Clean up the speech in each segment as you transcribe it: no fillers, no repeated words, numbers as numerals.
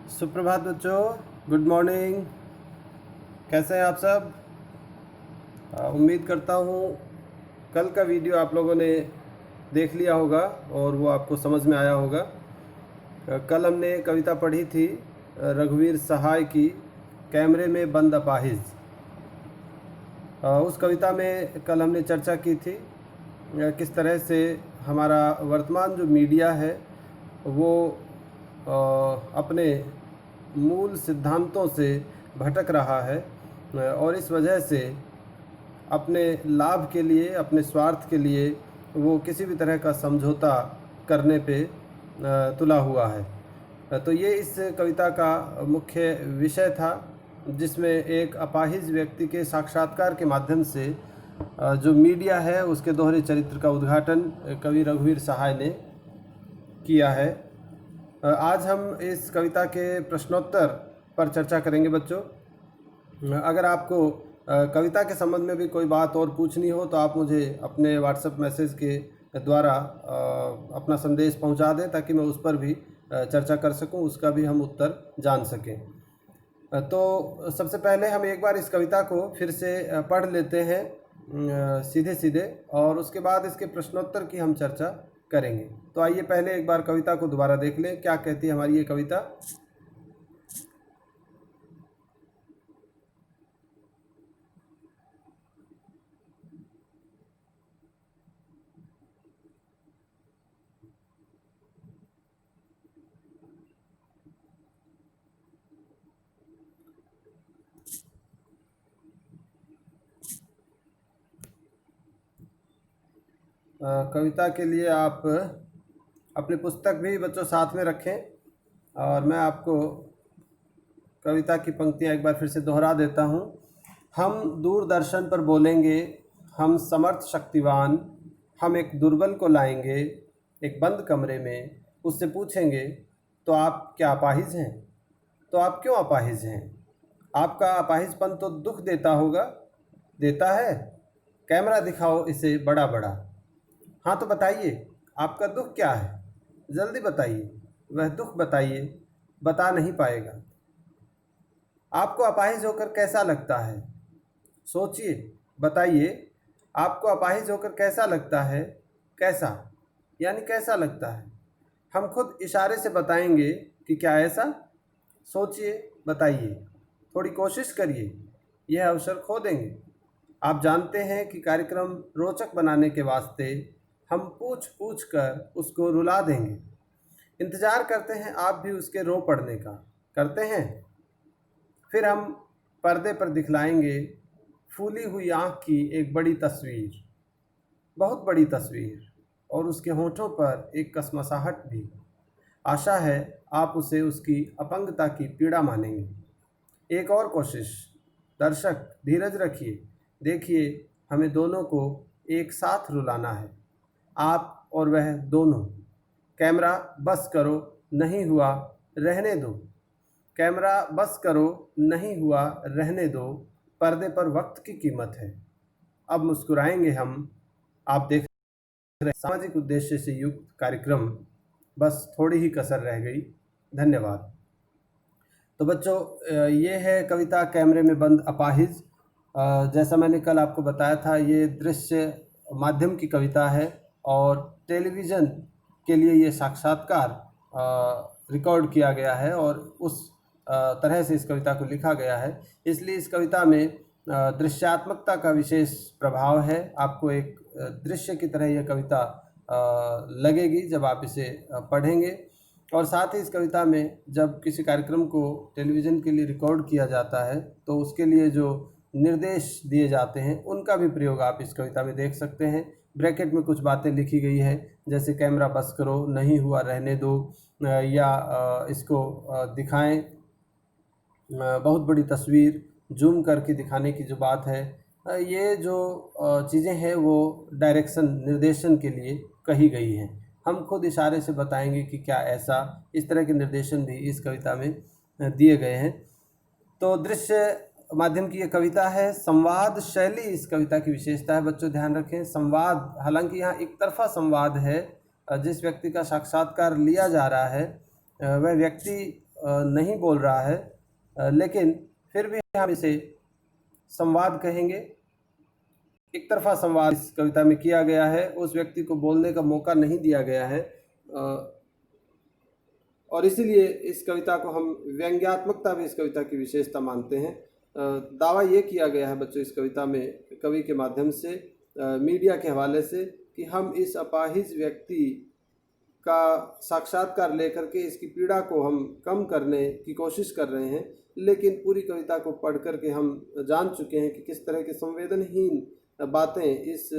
सुप्रभात बच्चों, good morning. कैसे हैं आप सब? उम्मीद करता हूँ कल का वीडियो आप लोगों ने देख लिया होगा और वो आपको समझ में आया होगा। कल हमने कविता पढ़ी थी रघुवीर सहाय की, कैमरे में बंद अपाहिज। उस कविता में कल हमने चर्चा की थी किस तरह से हमारा वर्तमान जो मीडिया है वो अपने मूल सिद्धांतों से भटक रहा है और इस वजह से अपने लाभ के लिए, अपने स्वार्थ के लिए वो किसी भी तरह का समझौता करने पे तुला हुआ है। तो ये इस कविता का मुख्य विषय था, जिसमें एक अपाहिज व्यक्ति के साक्षात्कार के माध्यम से जो मीडिया है उसके दोहरे चरित्र का उद्घाटन कवि रघुवीर सहाय ने किया है। आज हम इस कविता के प्रश्नोत्तर पर चर्चा करेंगे बच्चों। अगर आपको कविता के संबंध में भी कोई बात और पूछनी हो तो आप मुझे अपने व्हाट्सएप मैसेज के द्वारा अपना संदेश पहुंचा दें, ताकि मैं उस पर भी चर्चा कर सकूं, उसका भी हम उत्तर जान सकें। तो सबसे पहले हम एक बार इस कविता को फिर से पढ़ लेते हैं सीधे सीधे, और उसके बाद इसके प्रश्नोत्तर की हम चर्चा करेंगे। तो आइए पहले एक बार कविता को दोबारा देख लें, क्या कहती है हमारी ये कविता। कविता के लिए आप अपनी पुस्तक भी बच्चों साथ में रखें, और मैं आपको कविता की पंक्तियाँ एक बार फिर से दोहरा देता हूँ। हम दूरदर्शन पर बोलेंगे, हम समर्थ शक्तिवान, हम एक दुर्बल को लाएंगे एक बंद कमरे में, उससे पूछेंगे तो आप क्या अपाहिज हैं? तो आप क्यों अपाहिज हैं? आपका अपाहिजपन तो दुख देता होगा, देता है? कैमरा दिखाओ इसे बड़ा बड़ा। हाँ तो बताइए, आपका दुख क्या है? जल्दी बताइए, वह दुख बताइए, बता नहीं पाएगा। आपको अपाहिज होकर कैसा लगता है? सोचिए, बताइए, आपको अपाहिज होकर कैसा लगता है? कैसा यानी कैसा लगता है? हम खुद इशारे से बताएंगे कि क्या ऐसा? सोचिए, बताइए, थोड़ी कोशिश करिए, यह अवसर खो देंगे। आप जानते हैं कि कार्यक्रम रोचक बनाने के वास्ते हम पूछ पूछ कर उसको रुला देंगे। इंतज़ार करते हैं आप भी उसके रो पड़ने का, करते हैं? फिर हम पर्दे पर दिखलाएंगे फूली हुई आँख की एक बड़ी तस्वीर, बहुत बड़ी तस्वीर, और उसके होठों पर एक कसमसाहट भी। आशा है आप उसे उसकी अपंगता की पीड़ा मानेंगे। एक और कोशिश। दर्शक धीरज रखिए, देखिए, हमें दोनों को एक साथ रुलाना है, आप और वह दोनों। कैमरा बस करो, नहीं हुआ रहने दो। कैमरा बस करो, नहीं हुआ रहने दो। पर्दे पर वक्त की कीमत है, अब मुस्कुराएंगे हम। आप देख रहे सामाजिक उद्देश्य से युक्त कार्यक्रम, बस थोड़ी ही कसर रह गई। धन्यवाद। तो बच्चों, ये है कविता कैमरे में बंद अपाहिज। जैसा मैंने कल आपको बताया था, ये दृश्य माध्यम की कविता है और टेलीविज़न के लिए ये साक्षात्कार रिकॉर्ड किया गया है और उस तरह से इस कविता को लिखा गया है। इसलिए इस कविता में दृश्यात्मकता का विशेष प्रभाव है। आपको एक दृश्य की तरह यह कविता लगेगी जब आप इसे पढ़ेंगे। और साथ ही इस कविता में जब किसी कार्यक्रम को टेलीविज़न के लिए रिकॉर्ड किया जाता है तो उसके लिए जो निर्देश दिए जाते हैं उनका भी प्रयोग आप इस कविता में देख सकते हैं। ब्रैकेट में कुछ बातें लिखी गई है, जैसे कैमरा बस करो, नहीं हुआ रहने दो, या इसको दिखाएं, बहुत बड़ी तस्वीर, जूम करके दिखाने की जो बात है, ये जो चीज़ें हैं वो डायरेक्शन, निर्देशन के लिए कही गई हैं। हम खुद इशारे से बताएंगे कि क्या ऐसा, इस तरह के निर्देशन भी इस कविता में दिए गए हैं। तो दृश्य माध्यम की ये कविता है। संवाद शैली इस कविता की विशेषता है। बच्चों ध्यान रखें, संवाद, हालांकि यहाँ एक तरफा संवाद है। जिस व्यक्ति का साक्षात्कार लिया जा रहा है वह व्यक्ति नहीं बोल रहा है, लेकिन फिर भी हम इसे संवाद कहेंगे। एक तरफा संवाद इस कविता में किया गया है, उस व्यक्ति को बोलने का मौका नहीं दिया गया है, और इसीलिए इस कविता को हम व्यंग्यात्मकता भी इस कविता की विशेषता मानते हैं। दावा ये किया गया है बच्चों इस कविता में कवि के माध्यम से, मीडिया के हवाले से, कि हम इस अपाहिज व्यक्ति का साक्षात्कार लेकर के इसकी पीड़ा को हम कम करने की कोशिश कर रहे हैं, लेकिन पूरी कविता को पढ़ कर के हम जान चुके हैं कि किस तरह की संवेदनहीन बातें इस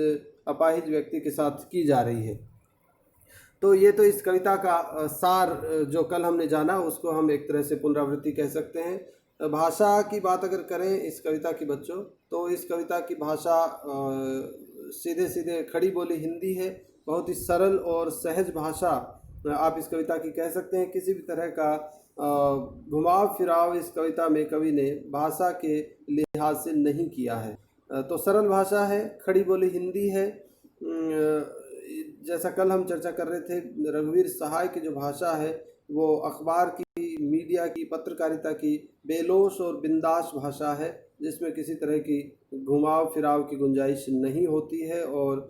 अपाहिज व्यक्ति के साथ की जा रही है। तो ये तो इस कविता का सार जो कल हमने जाना उसको हम एक तरह से पुनरावृत्ति कह सकते हैं। भाषा की बात अगर करें इस कविता की बच्चों, तो इस कविता की भाषा सीधे सीधे खड़ी बोली हिंदी है, बहुत ही सरल और सहज भाषा आप इस कविता की कह सकते हैं। किसी भी तरह का घुमाव फिराव इस कविता में कवि ने भाषा के लिहाज से नहीं किया है। तो सरल भाषा है, खड़ी बोली हिंदी है। जैसा कल हम चर्चा कर रहे थे, रघुवीर सहाय की जो भाषा है वो अखबार की, मीडिया की, पत्रकारिता की बेलोश और बिंदास भाषा है, जिसमें किसी तरह की घुमाव फिराव की गुंजाइश नहीं होती है और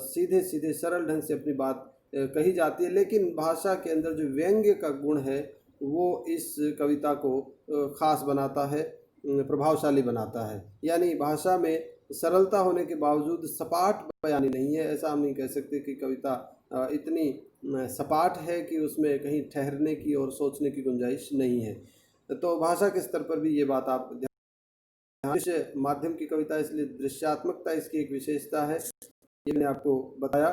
सीधे सीधे सरल ढंग से अपनी बात कही जाती है। लेकिन भाषा के अंदर जो व्यंग्य का गुण है वो इस कविता को खास बनाता है, प्रभावशाली बनाता है। यानी भाषा में सरलता होने के बावजूद सपाट बयानी नहीं है। ऐसा हम नहीं कह सकते कि कविता इतनी सपाट है कि उसमें कहीं ठहरने की और सोचने की गुंजाइश नहीं है। तो भाषा के स्तर पर भी ये बात आप दृश्य माध्यम की कविता, इसलिए दृश्यात्मकता इसकी एक विशेषता है, ये मैंने आपको बताया।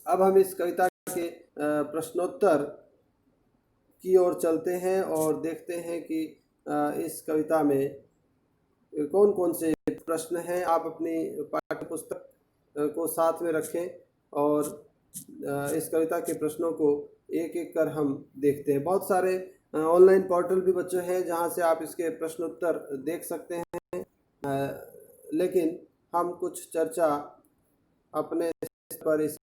अब हम इस कविता के प्रश्नोत्तर की ओर चलते हैं और देखते हैं कि इस कविता में कौन कौन से प्रश्न हैं। आप अपनी पाठ्य पुस्तक को साथ में रखें और इस कविता के प्रश्नों को एक एक कर हम देखते हैं। बहुत सारे ऑनलाइन पोर्टल भी बच्चों हैं जहां से आप इसके प्रश्नोत्तर देख सकते हैं, लेकिन हम कुछ चर्चा अपने पर इस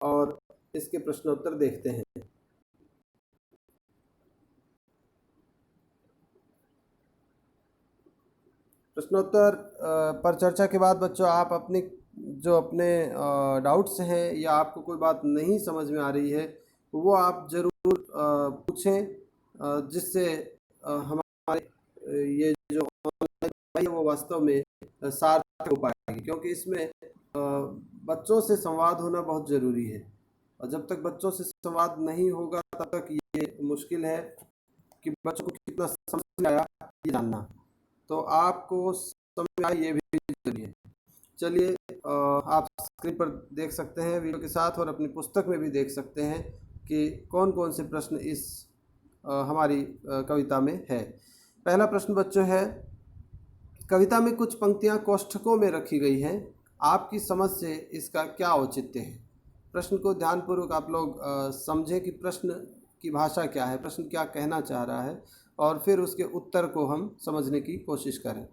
और इसके प्रश्नोत्तर देखते हैं। प्रश्नोत्तर पर चर्चा के बाद बच्चों आप अपने डाउट्स हैं या आपको कोई बात नहीं समझ में आ रही है वो आप ज़रूर पूछें, जिससे हमारे ये जो ऑनलाइन है वो वास्तव में सार्थक हो पाएगी, क्योंकि इसमें बच्चों से संवाद होना बहुत ज़रूरी है और जब तक बच्चों से संवाद नहीं होगा तब तक ये मुश्किल है कि बच्चों को कितना समझ में आया ये जानना। तो आपको समझ में आए ये भी जरूरी है। चलिए आप स्क्रीन पर देख सकते हैं वीडियो के साथ और अपनी पुस्तक में भी देख सकते हैं कि कौन कौन से प्रश्न इस हमारी कविता में है। पहला प्रश्न बच्चों है, कविता में कुछ पंक्तियां कोष्ठकों में रखी गई हैं, आपकी समझ से इसका क्या औचित्य है। प्रश्न को ध्यानपूर्वक आप लोग समझें कि प्रश्न की भाषा क्या है, प्रश्न क्या कहना चाह रहा है, और फिर उसके उत्तर को हम समझने की कोशिश करें।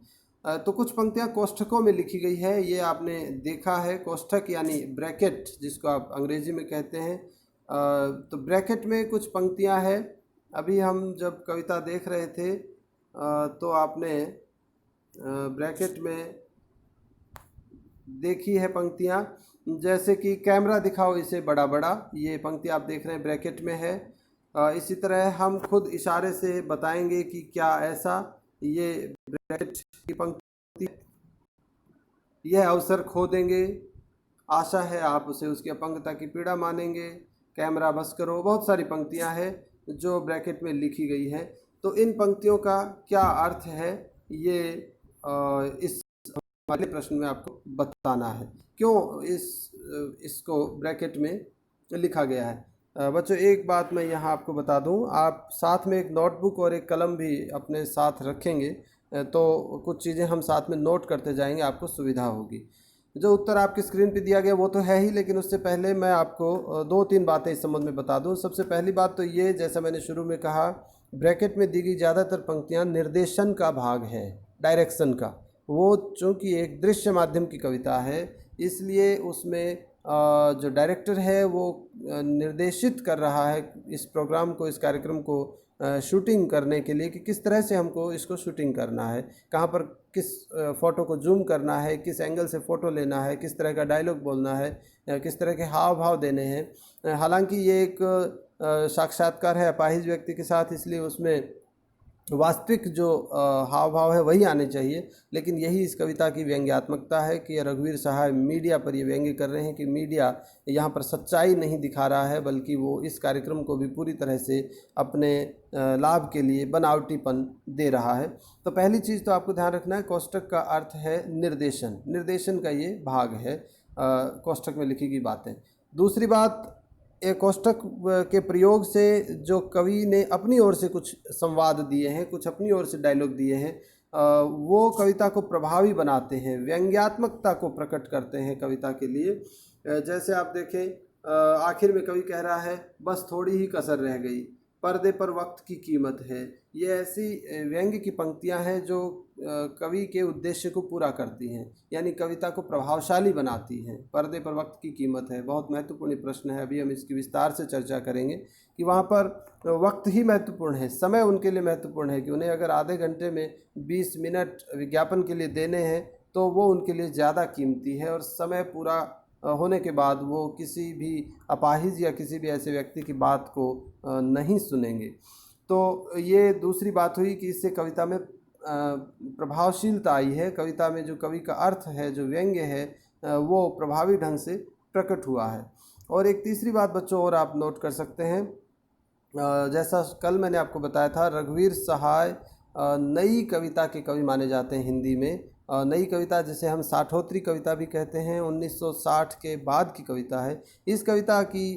तो कुछ पंक्तियां कोष्ठकों में लिखी गई है, ये आपने देखा है। कोष्ठक यानी ब्रैकेट जिसको आप अंग्रेजी में कहते हैं। तो ब्रैकेट में कुछ पंक्तियां हैं। अभी हम जब कविता देख रहे थे तो आपने ब्रैकेट में देखी है पंक्तियां, जैसे कि कैमरा दिखाओ इसे बड़ा बड़ा, ये पंक्ति आप देख रहे हैं ब्रैकेट में है। इसी तरह हम खुद इशारे से बताएंगे कि क्या ऐसा, ये ब्रैकेट की पंक्ति, यह अवसर खो देंगे, आशा है आप उसे उसकी अपंगता की पीड़ा मानेंगे, कैमरा बस करो, बहुत सारी पंक्तियां हैं जो ब्रैकेट में लिखी गई हैं। तो इन पंक्तियों का क्या अर्थ है ये इस वाले प्रश्न में आपको बताना है, क्यों इसको ब्रैकेट में लिखा गया है। बच्चों एक बात मैं यहाँ आपको बता दूँ, आप साथ में एक नोटबुक और एक कलम भी अपने साथ रखेंगे तो कुछ चीज़ें हम साथ में नोट करते जाएंगे, आपको सुविधा होगी। जो उत्तर आपकी स्क्रीन पे दिया गया वो तो है ही, लेकिन उससे पहले मैं आपको दो तीन बातें इस संबंध में बता दूं। सबसे पहली बात तो ये, जैसा मैंने शुरू में कहा, ब्रैकेट में दी गई ज़्यादातर पंक्तियां निर्देशन का भाग है, डायरेक्शन का। वो चूँकि एक दृश्य माध्यम की कविता है इसलिए उसमें जो डायरेक्टर है वो निर्देशित कर रहा है इस प्रोग्राम को, इस कार्यक्रम को शूटिंग करने के लिए कि किस तरह से हमको इसको शूटिंग करना है, कहाँ पर किस फ़ोटो को जूम करना है, किस एंगल से फ़ोटो लेना है, किस तरह का डायलॉग बोलना है, किस तरह के हाव भाव देने हैं। हालांकि ये एक साक्षात्कार है अपाहिज व्यक्ति के साथ, इसलिए उसमें वास्तविक जो हाव भाव है वही आने चाहिए, लेकिन यही इस कविता की व्यंग्यात्मकता है कि रघुवीर सहाय मीडिया पर ये व्यंग्य कर रहे हैं कि मीडिया यहाँ पर सच्चाई नहीं दिखा रहा है, बल्कि वो इस कार्यक्रम को भी पूरी तरह से अपने लाभ के लिए बनावटीपन दे रहा है। तो पहली चीज़ तो आपको ध्यान रखना है, कोष्टक का अर्थ है निर्देशन, निर्देशन का ये भाग है कोष्टक में लिखी गई बातें। दूसरी बात, एक कोष्टक के प्रयोग से जो कवि ने अपनी ओर से कुछ संवाद दिए हैं, कुछ अपनी ओर से डायलॉग दिए हैं, वो कविता को प्रभावी बनाते हैं, व्यंग्यात्मकता को प्रकट करते हैं कविता के लिए। जैसे आप देखें, आखिर में कवि कह रहा है, बस थोड़ी ही कसर रह गई, पर्दे पर वक्त की कीमत है। ये ऐसी व्यंग्य की पंक्तियां हैं जो कवि के उद्देश्य को पूरा करती हैं, यानी कविता को प्रभावशाली बनाती हैं। पर्दे पर वक्त की कीमत है, बहुत महत्वपूर्ण प्रश्न है, अभी हम इसकी विस्तार से चर्चा करेंगे कि वहाँ पर वक्त ही महत्वपूर्ण है, समय उनके लिए महत्वपूर्ण है कि उन्हें अगर आधे घंटे में 20 मिनट विज्ञापन के लिए देने हैं तो वो उनके लिए ज़्यादा कीमती है, और समय पूरा होने के बाद वो किसी भी अपाहिज या किसी भी ऐसे व्यक्ति की बात को नहीं सुनेंगे। तो ये दूसरी बात हुई कि इससे कविता में प्रभावशीलता आई है, कविता में जो कवि का अर्थ है, जो व्यंग्य है, वो प्रभावी ढंग से प्रकट हुआ है। और एक तीसरी बात बच्चों और आप नोट कर सकते हैं, जैसा कल मैंने आपको बताया था, रघुवीर सहाय नई कविता के कवि माने जाते हैं हिंदी में। नई कविता जिसे हम साठोत्तरी कविता भी कहते हैं, 1960 के बाद की कविता है। इस कविता की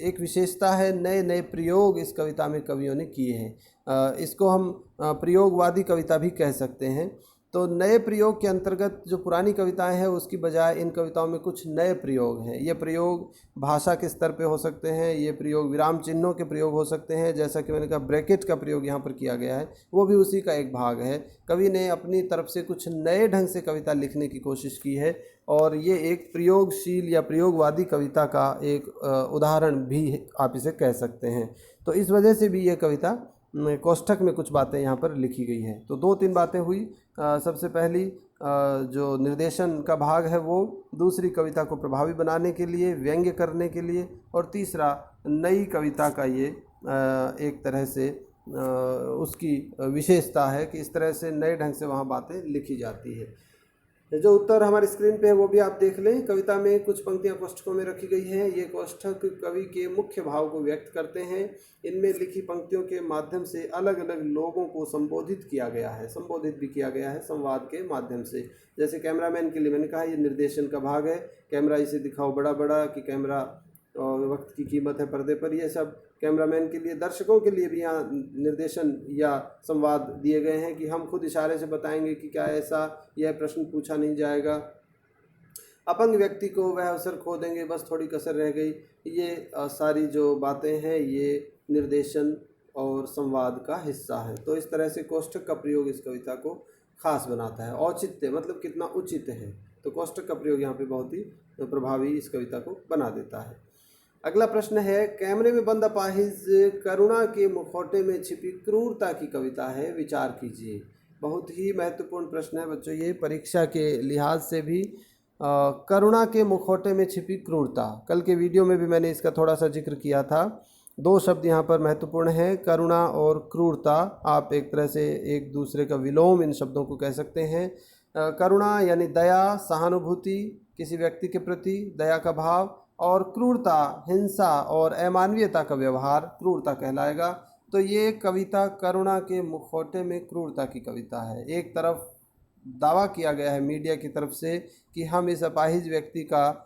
एक विशेषता है, नए नए प्रयोग इस कविता में कवियों ने किए हैं। इसको हम प्रयोगवादी कविता भी कह सकते हैं। तो नए प्रयोग के अंतर्गत जो पुरानी कविताएं हैं उसकी बजाय इन कविताओं में कुछ नए प्रयोग हैं। ये प्रयोग भाषा के स्तर पे हो सकते हैं, ये प्रयोग विराम चिन्हों के प्रयोग हो सकते हैं, जैसा कि मैंने कहा ब्रैकेट का प्रयोग यहाँ पर किया गया है, वो भी उसी का एक भाग है। कवि ने अपनी तरफ से कुछ नए ढंग से कविता लिखने की कोशिश की है, और ये एक प्रयोगशील या प्रयोगवादी कविता का एक उदाहरण भी आप इसे कह सकते हैं। तो इस वजह से भी ये कविता कोष्ठक में कुछ बातें यहाँ पर लिखी गई हैं। तो दो तीन बातें हुई, सबसे पहली जो निर्देशन का भाग है वो, दूसरी कविता को प्रभावी बनाने के लिए, व्यंग्य करने के लिए, और तीसरा नई कविता का ये एक तरह से उसकी विशेषता है कि इस तरह से नए ढंग से वहाँ बातें लिखी जाती है। जो उत्तर हमारी स्क्रीन पे है वो भी आप देख लें। कविता में कुछ पंक्तियां कोष्ठकों में रखी गई हैं। ये कोष्ठक कवि के मुख्य भाव को व्यक्त करते हैं। इनमें लिखी पंक्तियों के माध्यम से अलग अलग लोगों को संबोधित किया गया है, संबोधित भी किया गया है संवाद के माध्यम से। जैसे कैमरामैन के लिए मैंने कहा ये निर्देशन का भाग है, कैमरा इसे दिखाओ बड़ा बड़ा, कि कैमरा और वक्त की कीमत है पर्दे पर, ये सब कैमरामैन के लिए, दर्शकों के लिए भी यहाँ निर्देशन या संवाद दिए गए हैं कि हम खुद इशारे से बताएंगे कि क्या ऐसा यह प्रश्न पूछा नहीं जाएगा, अपंग व्यक्ति को वह अवसर खो देंगे, बस थोड़ी कसर रह गई। ये सारी जो बातें हैं ये निर्देशन और संवाद का हिस्सा है। तो इस तरह से कोष्ठक का प्रयोग इस कविता को खास बनाता है। औचित्य मतलब कितना उचित है, तो कोष्ठक का प्रयोग यहाँ पे बहुत ही प्रभावी इस कविता को बना देता है। अगला प्रश्न है, कैमरे में बंद अपाहिज करुणा के मुखौटे में छिपी क्रूरता की कविता है, विचार कीजिए। बहुत ही महत्वपूर्ण प्रश्न है बच्चों ये, परीक्षा के लिहाज से भी। करुणा के मुखौटे में छिपी क्रूरता, कल के वीडियो में भी मैंने इसका थोड़ा सा जिक्र किया था। दो शब्द यहाँ पर महत्वपूर्ण हैं, करुणा और क्रूरता। आप एक तरह से एक दूसरे का विलोम इन शब्दों को कह सकते हैं। करुणा यानी दया, सहानुभूति किसी व्यक्ति के प्रति, दया का भाव, और क्रूरता हिंसा और अमानवीयता का व्यवहार क्रूरता कहलाएगा। तो ये कविता करुणा के मुखौटे में क्रूरता की कविता है। एक तरफ दावा किया गया है मीडिया की तरफ से कि हम इस अपाहिज व्यक्ति का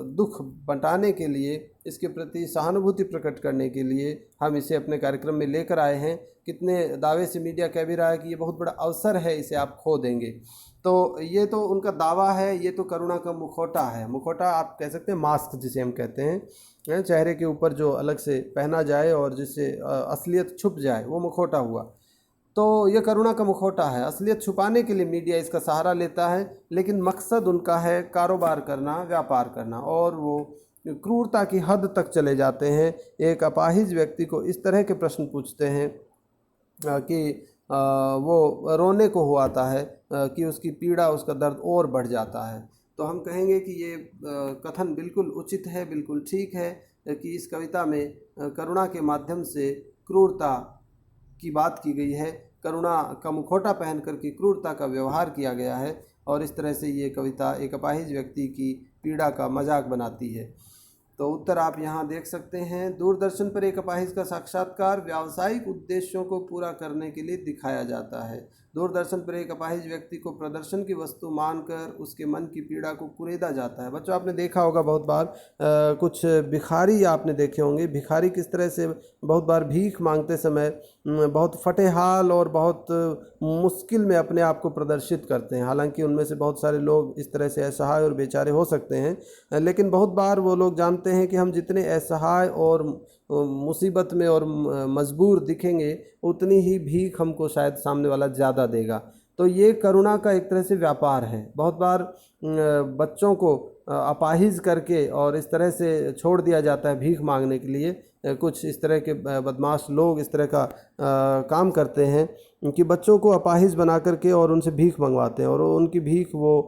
दुख बंटाने के लिए, इसके प्रति सहानुभूति प्रकट करने के लिए हम इसे अपने कार्यक्रम में लेकर आए हैं। कितने दावे से मीडिया कह भी रहा है कि ये बहुत बड़ा अवसर है, इसे आप खो देंगे। तो ये तो उनका दावा है, ये तो करुणा का मुखौटा है। मुखौटा आप कह सकते हैं मास्क जिसे हम कहते हैं, चेहरे के ऊपर जो अलग से पहना जाए और जिससे असलियत छुप जाए, वो मुखौटा हुआ। तो ये करुणा का मुखौटा है। असलियत छुपाने के लिए मीडिया इसका सहारा लेता है, लेकिन मकसद उनका है कारोबार करना, व्यापार करना, और वो क्रूरता की हद तक चले जाते हैं। एक अपाहिज व्यक्ति को इस तरह के प्रश्न पूछते हैं कि वो रोने को हो आता है कि उसकी पीड़ा, उसका दर्द और बढ़ जाता है। तो हम कहेंगे कि ये कथन बिल्कुल उचित है, बिल्कुल ठीक है कि इस कविता में करुणा के माध्यम से क्रूरता की बात की गई है, करुणा का मुखौटा पहन करके क्रूरता का व्यवहार किया गया है और इस तरह से ये कविता एक अपाहिज व्यक्ति की पीड़ा का मजाक बनाती है। तो उत्तर आप यहाँ देख सकते हैं। दूरदर्शन पर एक अपाहिज का साक्षात्कार व्यावसायिक उद्देश्यों को पूरा करने के लिए दिखाया जाता है। दूरदर्शन पर एक अपाहिज व्यक्ति को प्रदर्शन की वस्तु मानकर उसके मन की पीड़ा को कुरेदा जाता है। बच्चों, आपने देखा होगा बहुत बार कुछ भिखारी आपने देखे होंगे। भिखारी किस तरह से बहुत बार भीख मांगते समय बहुत फटेहाल और बहुत मुश्किल में अपने आप को प्रदर्शित करते हैं। हालांकि उनमें से बहुत सारे लोग इस तरह से असहाय और बेचारे हो सकते हैं, लेकिन बहुत बार वो लोग जानते हैं कि हम जितने असहाय और मुसीबत में और मजबूर दिखेंगे उतनी ही भीख हमको शायद सामने वाला ज़्यादा देगा। तो ये करुणा का एक तरह से व्यापार है। बहुत बार बच्चों को अपाहिज करके और इस तरह से छोड़ दिया जाता है भीख मांगने के लिए। कुछ इस तरह के बदमाश लोग इस तरह का काम करते हैं कि बच्चों को अपाहिज बना करके और उनसे भीख मंगवाते हैं और उनकी भीख वो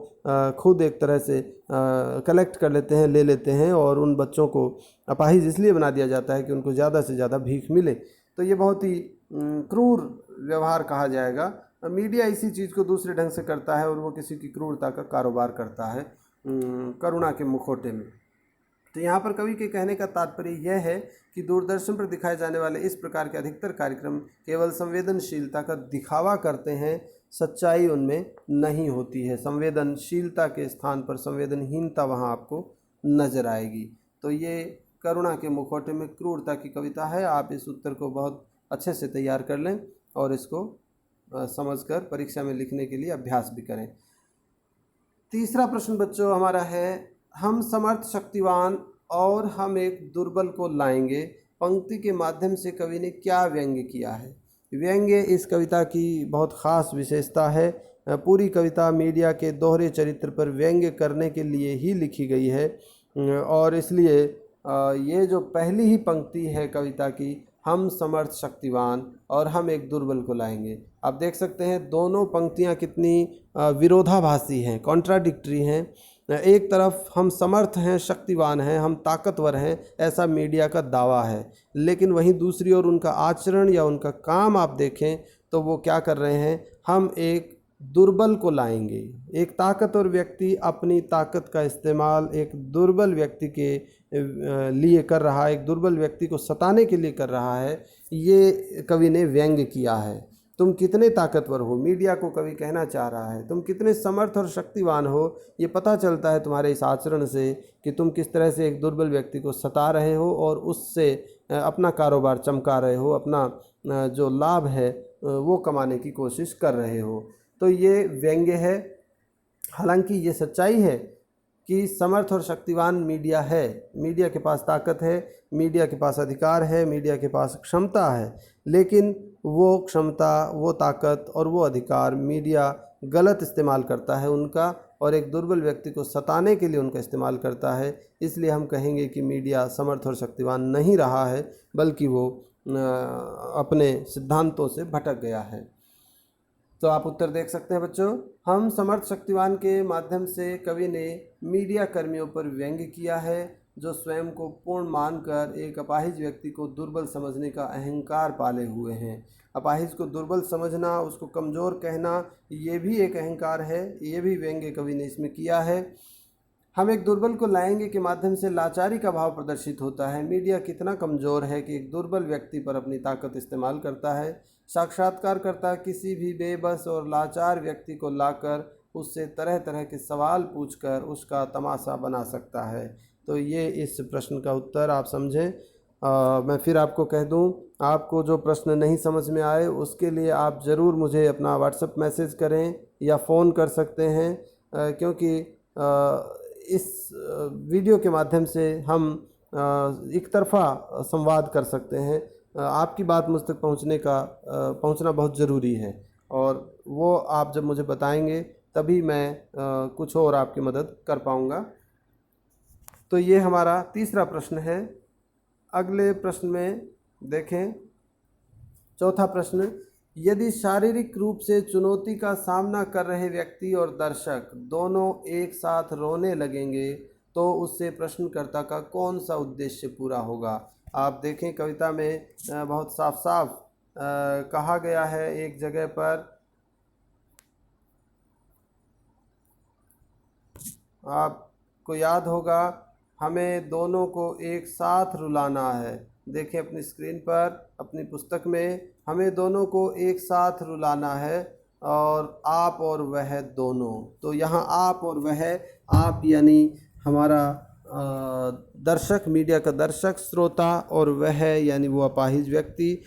खुद एक तरह से कलेक्ट कर लेते हैं, ले लेते हैं और उन बच्चों को अपाहिज इसलिए बना दिया जाता है कि उनको ज़्यादा से ज़्यादा भीख मिले। तो ये बहुत ही क्रूर व्यवहार कहा जाएगा। मीडिया इसी चीज़ को दूसरे ढंग से करता है और वो किसी की क्रूरता का कारोबार करता है करुणा के मुखौटे में। तो यहाँ पर कवि के कहने का तात्पर्य यह है कि दूरदर्शन पर दिखाए जाने वाले इस प्रकार के अधिकतर कार्यक्रम केवल संवेदनशीलता का दिखावा करते हैं, सच्चाई उनमें नहीं होती है। संवेदनशीलता के स्थान पर संवेदनहीनता वहाँ आपको नजर आएगी। तो ये करुणा के मुखौटे में क्रूरता की कविता है। आप इस उत्तर को बहुत अच्छे से तैयार कर लें और इसको समझकर परीक्षा में लिखने के लिए अभ्यास भी करें। तीसरा प्रश्न बच्चों हमारा है, हम समर्थ शक्तिवान और हम एक दुर्बल को लाएंगे पंक्ति के माध्यम से कवि ने क्या व्यंग्य किया है। व्यंग्य इस कविता की बहुत ख़ास विशेषता है। पूरी कविता मीडिया के दोहरे चरित्र पर व्यंग्य करने के लिए ही लिखी गई है और इसलिए ये जो पहली ही पंक्ति है कविता की, हम समर्थ शक्तिवान और हम एक दुर्बल को लाएंगे, आप देख सकते हैं दोनों पंक्तियां कितनी विरोधाभासी हैं, कॉन्ट्राडिक्टरी हैं। एक तरफ हम समर्थ हैं, शक्तिवान हैं, हम ताकतवर हैं, ऐसा मीडिया का दावा है, लेकिन वहीं दूसरी ओर उनका आचरण या उनका काम आप देखें तो वो क्या कर रहे हैं, हम एक दुर्बल को लाएंगे। एक ताकतवर व्यक्ति अपनी ताकत का इस्तेमाल एक दुर्बल व्यक्ति के लिए कर रहा है, एक दुर्बल व्यक्ति को सताने के लिए कर रहा है। ये कवि ने व्यंग्य किया है। तुम कितने ताकतवर हो, मीडिया को कवि कहना चाह रहा है। तुम कितने समर्थ और शक्तिवान हो, ये पता चलता है तुम्हारे इस आचरण से कि तुम किस तरह से एक दुर्बल व्यक्ति को सता रहे हो और उससे अपना कारोबार चमका रहे हो, अपना जो लाभ है वो कमाने की कोशिश कर रहे हो। तो ये व्यंग्य है। हालांकि ये सच्चाई है कि समर्थ और शक्तिवान मीडिया है, मीडिया के पास ताकत है, मीडिया के पास अधिकार है, मीडिया के पास क्षमता है, लेकिन वो क्षमता, वो ताकत और वो अधिकार मीडिया गलत इस्तेमाल करता है उनका और एक दुर्बल व्यक्ति को सताने के लिए उनका इस्तेमाल करता है। इसलिए हम कहेंगे कि मीडिया समर्थ और शक्तिवान नहीं रहा है, बल्कि वो अपने सिद्धांतों से भटक गया है। तो आप उत्तर देख सकते हैं बच्चों। हम समर्थ शक्तिवान के माध्यम से कवि ने मीडिया कर्मियों पर व्यंग्य किया है जो स्वयं को पूर्ण मानकर एक अपाहिज व्यक्ति को दुर्बल समझने का अहंकार पाले हुए हैं। अपाहिज को दुर्बल समझना, उसको कमज़ोर कहना, ये भी एक अहंकार है। ये भी व्यंग्य कवि ने इसमें किया है। हम एक दुर्बल को लाएंगे के माध्यम से लाचारी का भाव प्रदर्शित होता है। मीडिया कितना कमज़ोर है कि एक दुर्बल व्यक्ति पर अपनी ताकत इस्तेमाल करता है। साक्षात्कारकर्ता किसी भी बेबस और लाचार व्यक्ति को लाकर उससे तरह तरह के सवाल पूछकर उसका तमाशा बना सकता है। तो ये इस प्रश्न का उत्तर आप समझें। मैं फिर आपको कह दूं, आपको जो प्रश्न नहीं समझ में आए उसके लिए आप ज़रूर मुझे अपना व्हाट्सएप मैसेज करें या फ़ोन कर सकते हैं, क्योंकि इस वीडियो के माध्यम से हम एक तरफ़ा संवाद कर सकते हैं। आपकी बात मुझ तक पहुंचना बहुत ज़रूरी है और वो आप जब मुझे बताएंगे तभी मैं कुछ और आपकी मदद कर पाऊंगा। तो ये हमारा तीसरा प्रश्न है। अगले प्रश्न में देखें, चौथा प्रश्न, यदि शारीरिक रूप से चुनौती का सामना कर रहे व्यक्ति और दर्शक दोनों एक साथ रोने लगेंगे तो उससे प्रश्नकर्ता का कौन सा उद्देश्य पूरा होगा। आप देखें कविता में बहुत साफ साफ कहा गया है एक जगह पर, आपको याद होगा, हमें दोनों को एक साथ रुलाना है। देखें अपनी स्क्रीन पर, अपनी पुस्तक में, हमें दोनों को एक साथ रुलाना है और आप और वह दोनों। तो यहाँ आप और वह, आप यानी हमारा दर्शक, मीडिया का दर्शक श्रोता, और वह यानी वो अपाहिज व्यक्ति।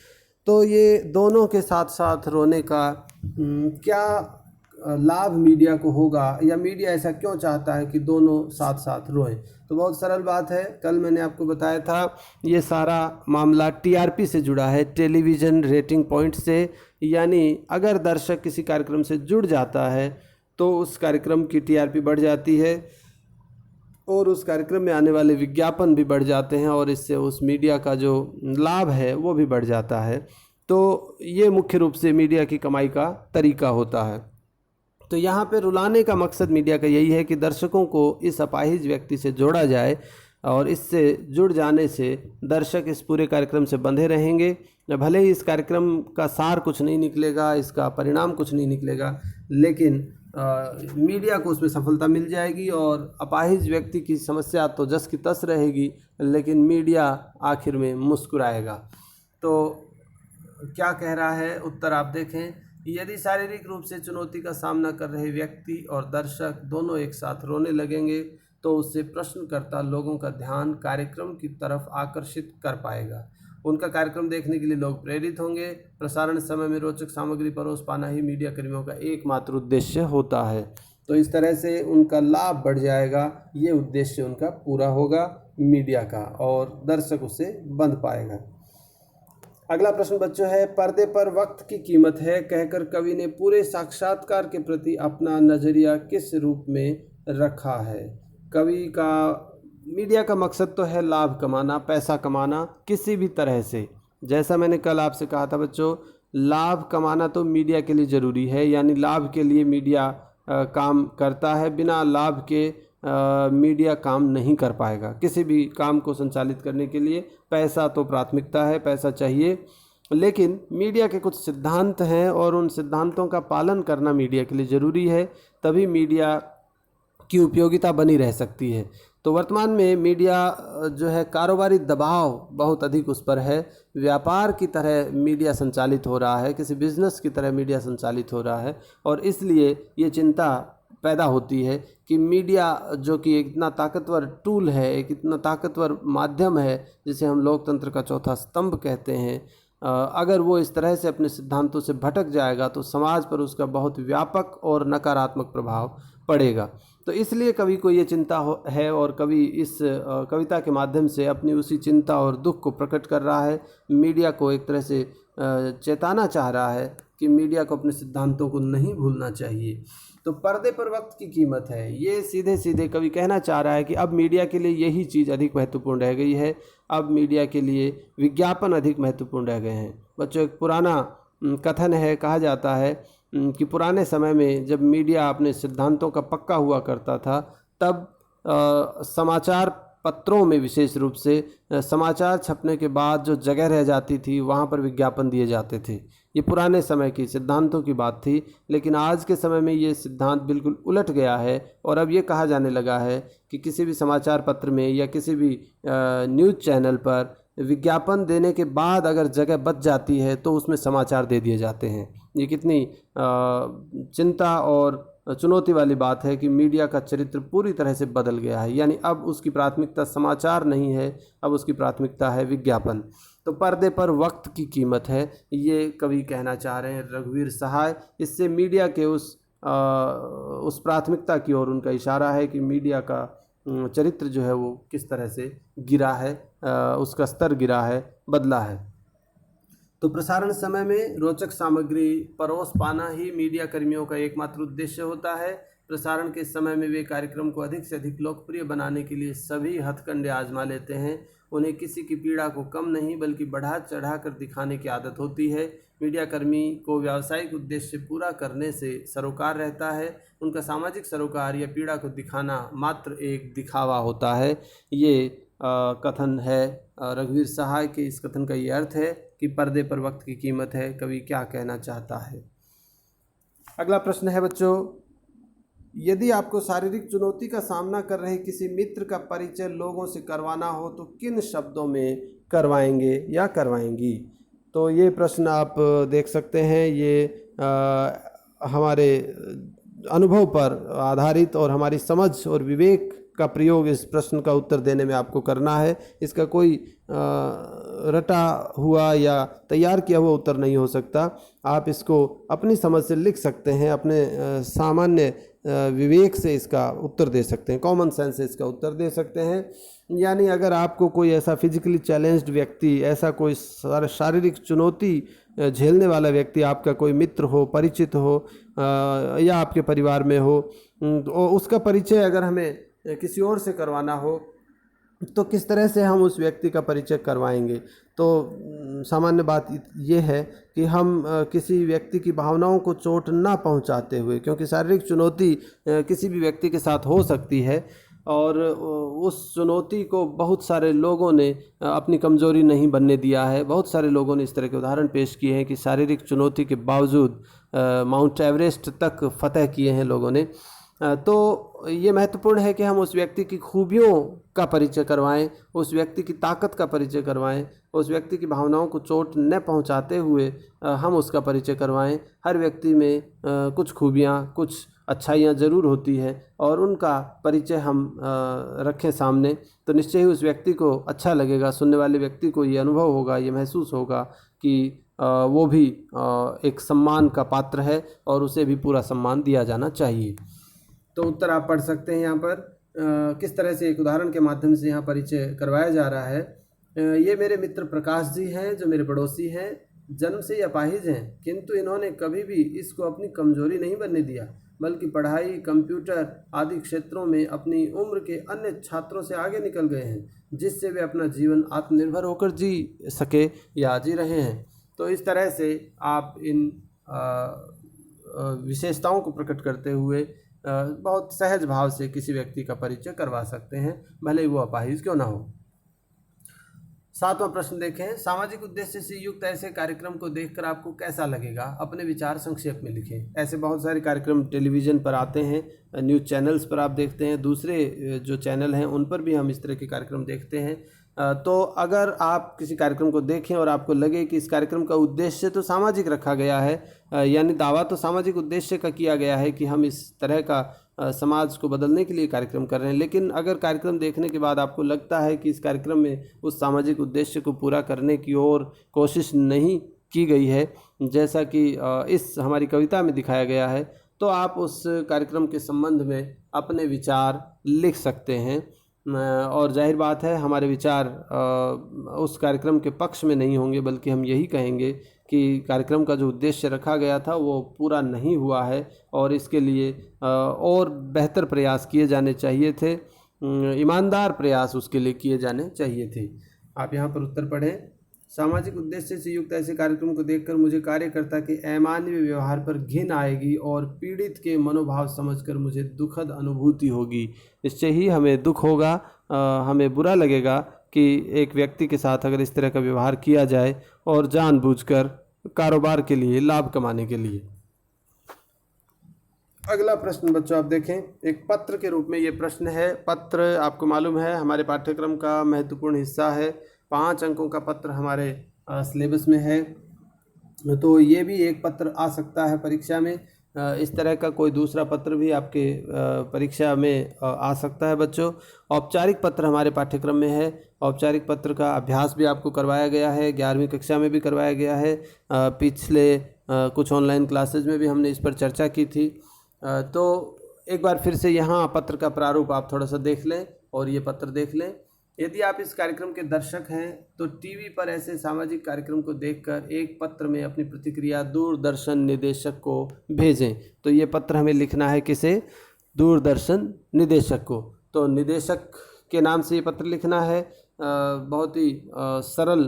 तो ये दोनों के साथ साथ रोने का क्या लाभ मीडिया को होगा, या मीडिया ऐसा क्यों चाहता है कि दोनों साथ साथ रोएं। तो बहुत सरल बात है, कल मैंने आपको बताया था ये सारा मामला टीआरपी से जुड़ा है, टेलीविज़न रेटिंग पॉइंट से। यानी अगर दर्शक किसी कार्यक्रम से जुड़ जाता है तो उस कार्यक्रम की टीआरपी बढ़ जाती है और उस कार्यक्रम में आने वाले विज्ञापन भी बढ़ जाते हैं और इससे उस मीडिया का जो लाभ है वो भी बढ़ जाता है। तो ये मुख्य रूप से मीडिया की कमाई का तरीका होता है। तो यहाँ पे रुलाने का मकसद मीडिया का यही है कि दर्शकों को इस अपाहिज व्यक्ति से जोड़ा जाए और इससे जुड़ जाने से दर्शक इस पूरे कार्यक्रम से बंधे रहेंगे। भले ही इस कार्यक्रम का सार कुछ नहीं निकलेगा, इसका परिणाम कुछ नहीं निकलेगा, लेकिन मीडिया को उसमें सफलता मिल जाएगी और अपाहिज व्यक्ति की समस्या तो जस की तस रहेगी, लेकिन मीडिया आखिर में मुस्कुराएगा। तो क्या कह रहा है उत्तर आप देखें, यदि शारीरिक रूप से चुनौती का सामना कर रहे व्यक्ति और दर्शक दोनों एक साथ रोने लगेंगे तो उससे प्रश्नकर्ता लोगों का ध्यान कार्यक्रम की तरफ आकर्षित कर पाएगा। उनका कार्यक्रम देखने के लिए लोग प्रेरित होंगे। प्रसारण समय में रोचक सामग्री परोस पाना ही मीडिया कर्मियों का एकमात्र उद्देश्य होता है। तो इस तरह से उनका लाभ बढ़ जाएगा, ये उद्देश्य उनका पूरा होगा मीडिया का, और दर्शक उसे बंध पाएगा। अगला प्रश्न बच्चों है, पर्दे पर वक्त की कीमत है कहकर कवि ने पूरे साक्षात्कार के प्रति अपना नज़रिया किस रूप में रखा है। कवि का मीडिया का मकसद तो है लाभ कमाना, पैसा कमाना किसी भी तरह से। जैसा मैंने कल आपसे कहा था बच्चों, लाभ कमाना तो मीडिया के लिए ज़रूरी है, यानी लाभ के लिए मीडिया काम करता है। बिना लाभ के मीडिया काम नहीं कर पाएगा। किसी भी काम को संचालित करने के लिए पैसा तो प्राथमिकता है, पैसा चाहिए, लेकिन मीडिया के कुछ सिद्धांत हैं और उन सिद्धांतों का पालन करना मीडिया के लिए ज़रूरी है, तभी मीडिया की उपयोगिता बनी रह सकती है। तो वर्तमान में मीडिया जो है, कारोबारी दबाव बहुत अधिक उस पर है। व्यापार की तरह मीडिया संचालित हो रहा है, किसी बिजनेस की तरह मीडिया संचालित हो रहा है, और इसलिए ये चिंता पैदा होती है कि मीडिया जो कि एक इतना ताकतवर टूल है, एक इतना ताकतवर माध्यम है जिसे हम लोकतंत्र का चौथा स्तंभ कहते हैं, अगर वो इस तरह से अपने सिद्धांतों से भटक जाएगा तो समाज पर उसका बहुत व्यापक और नकारात्मक प्रभाव पड़ेगा। तो इसलिए कवि को ये चिंता है और कवि इस कविता के माध्यम से अपनी उसी चिंता और दुख को प्रकट कर रहा है। मीडिया को एक तरह से चेताना चाह रहा है कि मीडिया को अपने सिद्धांतों को नहीं भूलना चाहिए। तो पर्दे पर वक्त की कीमत है, ये सीधे सीधे कवि कहना चाह रहा है कि अब मीडिया के लिए यही चीज़ अधिक महत्वपूर्ण रह गई है। अब मीडिया के लिए विज्ञापन अधिक महत्वपूर्ण रह गए हैं। बच्चों, एक पुराना कथन है, कहा जाता है कि पुराने समय में जब मीडिया अपने सिद्धांतों का पक्का हुआ करता था, तब समाचार पत्रों में विशेष रूप से समाचार छपने के बाद जो जगह रह जाती थी वहाँ पर विज्ञापन दिए जाते थे। ये पुराने समय की सिद्धांतों की बात थी, लेकिन आज के समय में ये सिद्धांत बिल्कुल उलट गया है और अब ये कहा जाने लगा है कि किसी भी समाचार पत्र में या किसी भी न्यूज़ चैनल पर विज्ञापन देने के बाद अगर जगह बच जाती है तो उसमें समाचार दे दिए जाते हैं। ये कितनी चिंता और चुनौती वाली बात है कि मीडिया का चरित्र पूरी तरह से बदल गया है। यानी अब उसकी प्राथमिकता समाचार नहीं है, अब उसकी प्राथमिकता है विज्ञापन। तो पर्दे पर वक्त की कीमत है, ये कवि कहना चाह रहे हैं रघुवीर सहाय। इससे मीडिया के उस प्राथमिकता की ओर उनका इशारा है कि मीडिया का चरित्र जो है वो किस तरह से गिरा है, उसका स्तर गिरा है, बदला है। तो प्रसारण समय में रोचक सामग्री परोस पाना ही मीडिया कर्मियों का एकमात्र उद्देश्य होता है। प्रसारण के समय में वे कार्यक्रम को अधिक से अधिक लोकप्रिय बनाने के लिए सभी हथकंडे आजमा लेते हैं। उन्हें किसी की पीड़ा को कम नहीं बल्कि बढ़ा चढ़ा कर दिखाने की आदत होती है। मीडियाकर्मी को व्यावसायिक उद्देश्य पूरा करने से सरोकार रहता है। उनका सामाजिक सरोकार या पीड़ा को दिखाना मात्र एक दिखावा होता है। ये कथन है रघुवीर सहाय के। इस कथन का ये अर्थ है कि पर्दे पर वक्त की कीमत है। कवि क्या कहना चाहता है। अगला प्रश्न है बच्चों, यदि आपको शारीरिक चुनौती का सामना कर रहे किसी मित्र का परिचय लोगों से करवाना हो तो किन शब्दों में करवाएंगे या करवाएंगी। तो ये प्रश्न आप देख सकते हैं, ये हमारे अनुभव पर आधारित और हमारी समझ और विवेक का प्रयोग इस प्रश्न का उत्तर देने में आपको करना है। इसका कोई रटा हुआ या तैयार किया हुआ उत्तर नहीं हो सकता। आप इसको अपनी समझ से लिख सकते हैं, अपने सामान्य विवेक से इसका उत्तर दे सकते हैं, कॉमन सेंस से इसका उत्तर दे सकते हैं। यानी अगर आपको कोई ऐसा फिजिकली चैलेंज्ड व्यक्ति, ऐसा कोई शारीरिक चुनौती झेलने वाला व्यक्ति आपका कोई मित्र हो, परिचित हो या आपके परिवार में हो, तो उसका परिचय अगर हमें किसी और से करवाना हो तो किस तरह से हम उस व्यक्ति का परिचय करवाएंगे। तो सामान्य बात ये है कि हम किसी व्यक्ति की भावनाओं को चोट ना पहुंचाते हुए, क्योंकि शारीरिक चुनौती किसी भी व्यक्ति के साथ हो सकती है और उस चुनौती को बहुत सारे लोगों ने अपनी कमज़ोरी नहीं बनने दिया है। बहुत सारे लोगों ने इस तरह के उदाहरण पेश किए हैं कि शारीरिक चुनौती के बावजूद माउंट एवरेस्ट तक फतह किए हैं लोगों ने। तो ये महत्वपूर्ण है कि हम उस व्यक्ति की खूबियों का परिचय करवाएं, उस व्यक्ति की ताकत का परिचय करवाएं, उस व्यक्ति की भावनाओं को चोट न पहुंचाते हुए हम उसका परिचय करवाएं। हर व्यक्ति में कुछ खूबियां, कुछ अच्छाइयां ज़रूर होती है और उनका परिचय हम रखें सामने तो निश्चय ही उस व्यक्ति को अच्छा लगेगा। सुनने वाले व्यक्ति को ये अनुभव होगा, ये महसूस होगा कि वो भी एक सम्मान का पात्र है और उसे भी पूरा सम्मान दिया जाना चाहिए। तो उत्तर आप पढ़ सकते हैं यहाँ पर किस तरह से एक उदाहरण के माध्यम से यहाँ परिचय करवाया जा रहा है। ये मेरे मित्र प्रकाश जी हैं जो मेरे पड़ोसी हैं, जन्म से ही अपाहिज हैं, किंतु इन्होंने कभी भी इसको अपनी कमजोरी नहीं बनने दिया, बल्कि पढ़ाई, कंप्यूटर आदि क्षेत्रों में अपनी उम्र के अन्य छात्रों से आगे निकल गए हैं, जिससे वे अपना जीवन आत्मनिर्भर होकर जी सके या जी रहे हैं। तो इस तरह से आप इन विशेषताओं को प्रकट करते हुए बहुत सहज भाव से किसी व्यक्ति का परिचय करवा सकते हैं, भले ही वो अपाहिज क्यों ना हो। 7वां प्रश्न देखें, सामाजिक उद्देश्य से युक्त ऐसे कार्यक्रम को देखकर आपको कैसा लगेगा, अपने विचार संक्षेप में लिखें। ऐसे बहुत सारे कार्यक्रम टेलीविज़न पर आते हैं, न्यूज़ चैनल्स पर आप देखते हैं, दूसरे जो चैनल हैं उन पर भी हम इस तरह के कार्यक्रम देखते हैं। तो अगर आप किसी कार्यक्रम को देखें और आपको लगे कि इस कार्यक्रम का उद्देश्य तो सामाजिक रखा गया है, यानी दावा तो सामाजिक उद्देश्य का किया गया है कि हम इस तरह का समाज को बदलने के लिए कार्यक्रम कर रहे हैं, लेकिन अगर कार्यक्रम देखने के बाद आपको लगता है कि इस कार्यक्रम में उस सामाजिक उद्देश्य को पूरा करने की ओर कोशिश नहीं की गई है, जैसा कि इस हमारी कविता में दिखाया गया है, तो आप उस कार्यक्रम के संबंध में अपने विचार लिख सकते हैं। और जाहिर बात है हमारे विचार उस कार्यक्रम के पक्ष में नहीं होंगे, बल्कि हम यही कहेंगे कि कार्यक्रम का जो उद्देश्य रखा गया था वो पूरा नहीं हुआ है और इसके लिए और बेहतर प्रयास किए जाने चाहिए थे, ईमानदार प्रयास उसके लिए किए जाने चाहिए थे। आप यहाँ पर उत्तर पढ़ें, सामाजिक उद्देश्य से युक्त ऐसे कार्यक्रम को देखकर मुझे कार्यकर्ता के अमानवीय व्यवहार पर घिन आएगी और पीड़ित के मनोभाव समझकर मुझे दुखद अनुभूति होगी। निश्चय ही हमें दुख होगा, हमें बुरा लगेगा कि एक व्यक्ति के साथ अगर इस तरह का व्यवहार किया जाए और जानबूझकर कारोबार के लिए, लाभ कमाने के लिए। अगला प्रश्न बच्चों आप देखें, एक पत्र के रूप में ये प्रश्न है। पत्र आपको मालूम है हमारे पाठ्यक्रम का महत्वपूर्ण हिस्सा है, 5 अंकों का पत्र हमारे सिलेबस में है, तो ये भी एक पत्र आ सकता है परीक्षा में। इस तरह का कोई दूसरा पत्र भी आपके परीक्षा में आ सकता है बच्चों। औपचारिक पत्र हमारे पाठ्यक्रम में है, औपचारिक पत्र का अभ्यास भी आपको करवाया गया है, 11वीं कक्षा में भी करवाया गया है, पिछले कुछ ऑनलाइन क्लासेज में भी हमने इस पर चर्चा की थी। तो एक बार फिर से यहाँ पत्र का प्रारूप आप थोड़ा सा देख लें और ये पत्र देख लें। यदि आप इस कार्यक्रम के दर्शक हैं तो टीवी पर ऐसे सामाजिक कार्यक्रम को देखकर एक पत्र में अपनी प्रतिक्रिया दूरदर्शन निदेशक को भेजें। तो ये पत्र हमें लिखना है किसे, दूरदर्शन निदेशक को। तो निदेशक के नाम से ये पत्र लिखना है। बहुत ही सरल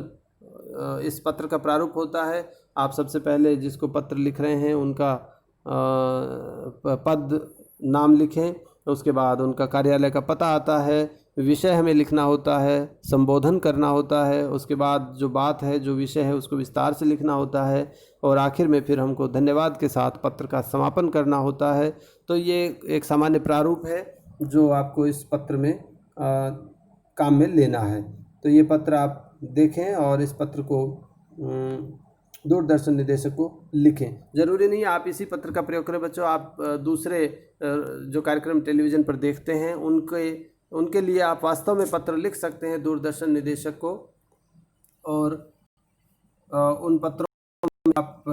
इस पत्र का प्रारूप होता है। आप सबसे पहले जिसको पत्र लिख रहे हैं उनका पद नाम लिखें, उसके बाद उनका कार्यालय का पता आता है, विषय हमें लिखना होता है, संबोधन करना होता है, उसके बाद जो बात है जो विषय है उसको विस्तार से लिखना होता है, और आखिर में फिर हमको धन्यवाद के साथ पत्र का समापन करना होता है। तो ये एक सामान्य प्रारूप है जो आपको इस पत्र में काम में लेना है। तो ये पत्र आप देखें और इस पत्र को दूरदर्शन निदेशक को लिखें। ज़रूरी नहीं आप इसी पत्र का प्रयोग करें बच्चों, आप दूसरे जो कार्यक्रम टेलीविज़न पर देखते हैं उनके लिए आप वास्तव में पत्र लिख सकते हैं दूरदर्शन निदेशक को, और उन पत्रों में आप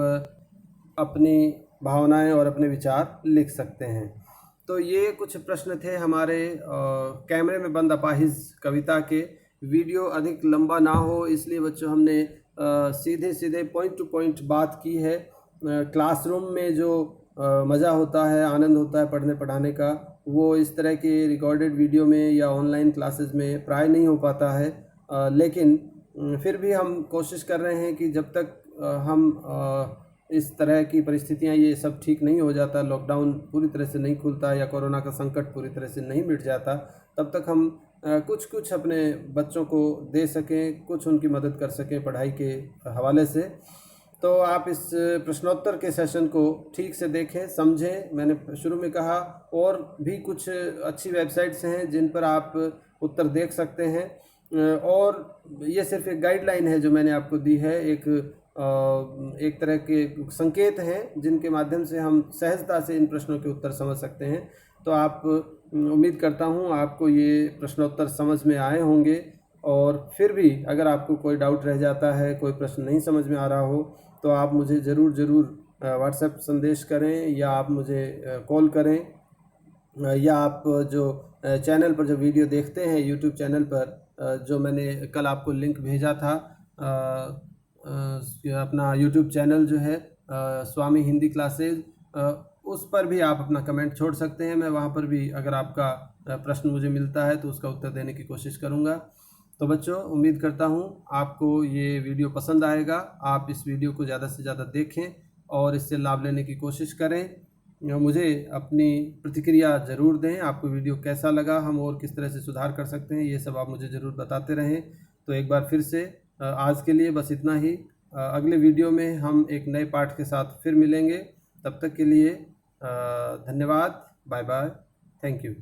अपनी भावनाएं और अपने विचार लिख सकते हैं। तो ये कुछ प्रश्न थे हमारे कैमरे में बंद अपाहिज कविता के। वीडियो अधिक लंबा ना हो इसलिए बच्चों हमने सीधे सीधे पॉइंट टू पॉइंट बात की है। क्लासरूम में जो मज़ा होता है, आनंद होता है पढ़ने पढ़ाने का, वो इस तरह के रिकॉर्डेड वीडियो में या ऑनलाइन क्लासेस में प्राय नहीं हो पाता है। लेकिन फिर भी हम कोशिश कर रहे हैं कि जब तक हम इस तरह की परिस्थितियां, ये सब ठीक नहीं हो जाता, लॉकडाउन पूरी तरह से नहीं खुलता या कोरोना का संकट पूरी तरह से नहीं मिट जाता, तब तक हम कुछ अपने बच्चों को दे सकें, कुछ उनकी मदद कर सकें पढ़ाई के हवाले से। तो आप इस प्रश्नोत्तर के सेशन को ठीक से देखें, समझें। मैंने शुरू में कहा और भी कुछ अच्छी वेबसाइट्स हैं जिन पर आप उत्तर देख सकते हैं, और ये सिर्फ एक गाइडलाइन है जो मैंने आपको दी है, एक तरह के संकेत हैं जिनके माध्यम से हम सहजता से इन प्रश्नों के उत्तर समझ सकते हैं। तो आप उम्मीद करता हूँ आपको ये प्रश्नोत्तर समझ में आए होंगे, और फिर भी अगर आपको कोई डाउट रह जाता है, कोई प्रश्न नहीं समझ में आ रहा हो, तो आप मुझे ज़रूर व्हाट्सएप संदेश करें, या आप मुझे कॉल करें, या आप जो चैनल पर जो वीडियो देखते हैं यूट्यूब चैनल पर, जो मैंने कल आपको लिंक भेजा था, अपना यूट्यूब चैनल जो है स्वामी हिंदी क्लासेज, उस पर भी आप अपना कमेंट छोड़ सकते हैं। मैं वहाँ पर भी अगर आपका प्रश्न मुझे मिलता है तो उसका उत्तर देने की कोशिश करूँगा। तो बच्चों, उम्मीद करता हूँ आपको ये वीडियो पसंद आएगा। आप इस वीडियो को ज़्यादा से ज़्यादा देखें और इससे लाभ लेने की कोशिश करें। मुझे अपनी प्रतिक्रिया ज़रूर दें, आपको वीडियो कैसा लगा, हम और किस तरह से सुधार कर सकते हैं, ये सब आप मुझे ज़रूर बताते रहें। तो एक बार फिर से आज के लिए बस इतना ही। अगले वीडियो में हम एक नए पाठ के साथ फिर मिलेंगे। तब तक के लिए धन्यवाद, बाय बाय, थैंक यू।